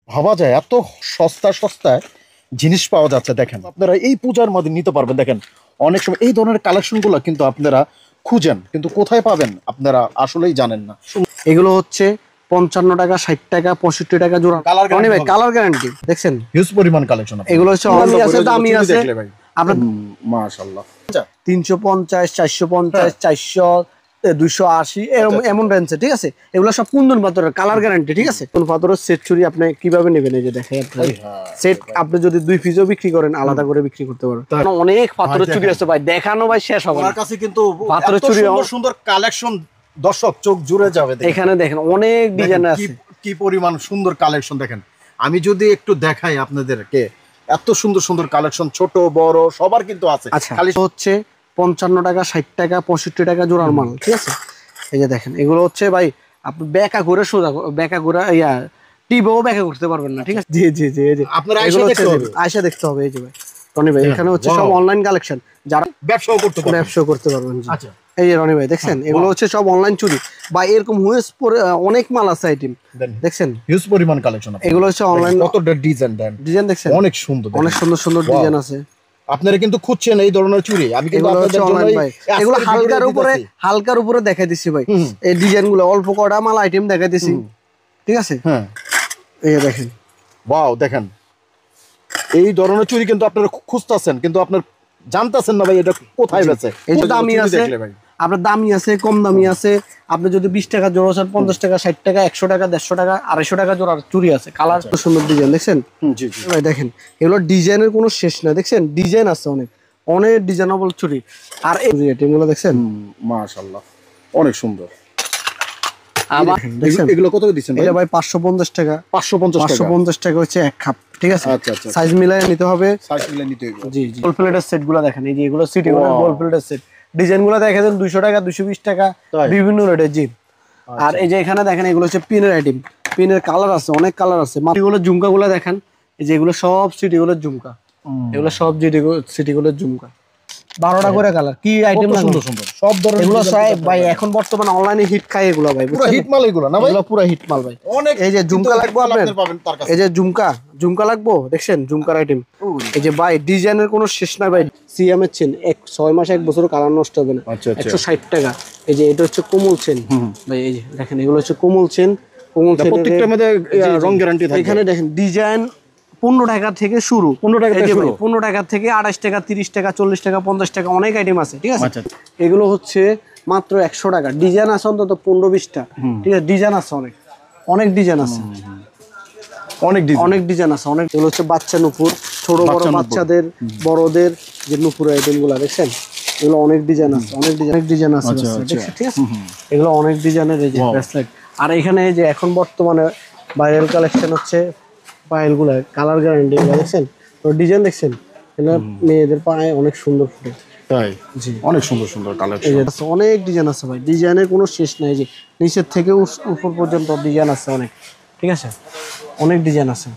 ভাবা যায় এত সস্তায় জিনিস পাওয়া যাচ্ছে। দেখেন আপনারা এই পূজার মধ্যে নিতে পারবেন। দেখেন অনেক সময় এই ধরনের কালেকশনগুলো কিন্তু আপনারা খুঁজেন, কিন্তু কোথায় পাবেন আপনারা আসলেই জানেন না। এগুলো হচ্ছে 55 টাকা, 60 টাকা, 65 টাকা জোড়া। রনি ভাই কালার গ্যারান্টি দেখছেন, হিউজ পরিমাণ কালেকশন। এগুলো হচ্ছে দামি আছে, দামি আছে আপনার মাশাআল্লাহ 350, 450, 400, 280 এমন রেঞ্জে, ঠিক আছে। এগুলো সব কুন্দন পাথরের, কালার গ্যারান্টি, ঠিক আছে। কোন পাথরের সেট চুরি আপনি কিভাবে নেবেন, এই যে দেখেন সেট আপনি যদি 2 পিসও বিক্রি করেন আলাদা করে বিক্রি করতে পারবেন। অনেক পাথরের চুরি আছে ভাই, দেখানো ভাই শেষ হবে না। আমার কাছে কিন্তু পাথরের চুরি সুন্দর কালেকশন, দর্শক চোখ জুড়ে যাবে। এখানে দেখেন অনেক ডিজাইন আছে, কি পরিমাণ সুন্দর কালেকশন। দেখেন আমি যদি একটু দেখাই আপনাদেরকে, এত সুন্দর কালেকশন, ছোট বড় সবার কিন্তু আছে। খালি হচ্ছে 55 টাকা, 60 টাকা, 65 টাকা জোড়ার মাল, ঠিক আছে। এই যে দেখেন এগুলো হচ্ছে ভাই আপনি বেকা করে সোজা বেকা করে টিপও বেকা করতে পারবেন না, ঠিক আছে। জি জি জি, এই যে আপনারা আয়শা দেখতে হবে। এই যে ভাই রনি ভাই এখানে হচ্ছে সব অনলাইন কালেকশন, যারা ব্যবসা করতে পারবেন। আচ্ছা এই যে রনি ভাই দেখছেন এগুলো হচ্ছে সব অনলাইন চুরি বা এরকম অনেক মাল আছে আইটেম, দেখছেন হিউজ পরিমাণ কালেকশন। এগুলো হচ্ছে অনলাইন, কতটা ডিজাইন দেখছেন, অনেক সুন্দর ডিজাইন আছে। আপনারা কিন্তু খুঁজছেন এই ধরনের চুড়ি, আমি কিন্তু আপনাদের জন্য এগুলো হালকার উপরে দেখাই দিচ্ছি ভাই। এই ডিজাইনগুলো অল্প কটা মাল আইটেম দেখাই দিচ্ছি, ঠিক আছে। হ্যাঁ এই দেখেন, ওয়াও দেখেন এই ধরনের চুড়ি কিন্তু আপনারা খুঁজতেছেন, কিন্তু আপনারা জানতেছেন না ভাই এটা কোথায় বেচে। এই যে দামি আছে, আপনার দামি আছে, কম দামি আছে। আপনি যদি 20 টাকা জোড়া চান, 50 টাকা, 60 টাকা, 100 টাকা, 150 টাকা, 250 টাকা জোড়ার চুড়ি আছে। কালার সুন্দর ডিজাইন দেখছেন ভাই, দেখেন এগুলো ডিজাইনের কোনো শেষ না, দেখছেন ডিজাইন আছে অনেক ডিজাইনেবল চুড়ি। আর এই আইটেমগুলো দেখছেন মাশাআল্লাহ অনেক সুন্দর। এগুলো কত দিচ্ছেন? এটা ভাই 550 টাকা। 550 টাকা হচ্ছে এক কাপ, ঠিক আছে। সাইজ মিলাই নিতে হবে, জি জি। গোল প্লেটের সেটগুলো দেখেন, এই যে এগুলো সিটি গোল প্লেটের সেট, ডিজাইনগুলো দেখেন 200 টাকা, 220 টাকা, বিভিন্ন রেটের, জি। আর এই যে এখানে দেখেন এগুলো হচ্ছে পিনের আইটেম, পিনের কালার আছে, অনেক কালার আছে। এগুলো ঝুমকাগুলো দেখেন, এই যে এগুলো সব সিটি গোলের ঝুমকা, এগুলো সব সিটি গোলের ঝুমকা। 12টা করে কালার, কি আইটেম সুন্দর সব ধরনের। এগুলো ভাই এখন বর্তমানে অনলাইনে হিট খায় এগুলো ভাই, পুরো হিট মাল এগুলো না ভাই, এগুলো পুরো হিট মাল ভাই। এই যে ঝুমকা লাগবে আপনাদের, এই যে ঝুমকা লাগবে, দেখছেন ঝুমকার আইটেম। এই যে ভাই ডিজাইনের কোনো শেষ নাই ভাই। সিএম এর চেন 6 মাস 1 বছর কালার নষ্ট হবে না, 160 টাকা। এই যে এটা হচ্ছে কোমল চেন ভাই, এই যে দেখেন এগুলো হচ্ছে কোমল চেন, প্রত্যেকটার মধ্যে রং গ্যারান্টি থাকে। এখানে দেখেন ডিজাইন 15 টাকা থেকে শুরু, 15 টাকা থেকে 28 টাকা, 30 টাকা, 40 টাকা, 50 টাকা, অনেক আইটেম আছে, ঠিক আছে। এগুলো হচ্ছে মাত্র 100 টাকা। ডিজাইন আছে অন্তত 15-20টা, ঠিক আছে। ডিজাইন আছে অনেক ডিজাইন আছে, অনেক ডিজাইন আছে অনেক। এগুলো হচ্ছে বাচ্চা নুপুর, ছোট বড় বাচ্চাদের, বড়দের যে নুপুর আইটেমগুলো দেখছেন, এগুলো অনেক ডিজাইন আছে, অনেক ডিজাইন আছে, ঠিক আছে। এগুলো অনেক ডিজাইনের এই যে ব্রেসলেট। আর এখানে যে এখন বর্তমানে ভাইরাল কালেকশন হচ্ছে পায়েলগুলো, কালার গ্যারান্টি দেখছেন, তো ডিজাইন দেখছেন, এগুলো মেয়েদের পায়ে অনেক সুন্দর ফুটে, তাই জি। অনেক সুন্দর কালেকশন, অনেক ডিজাইন আছে ভাই, ডিজাইনের কোনো শেষ নাই। যে নিচের থেকে উপর পর্যন্ত ডিজাইন আছে অনেক, ঠিক আছে, অনেক ডিজাইন আছে।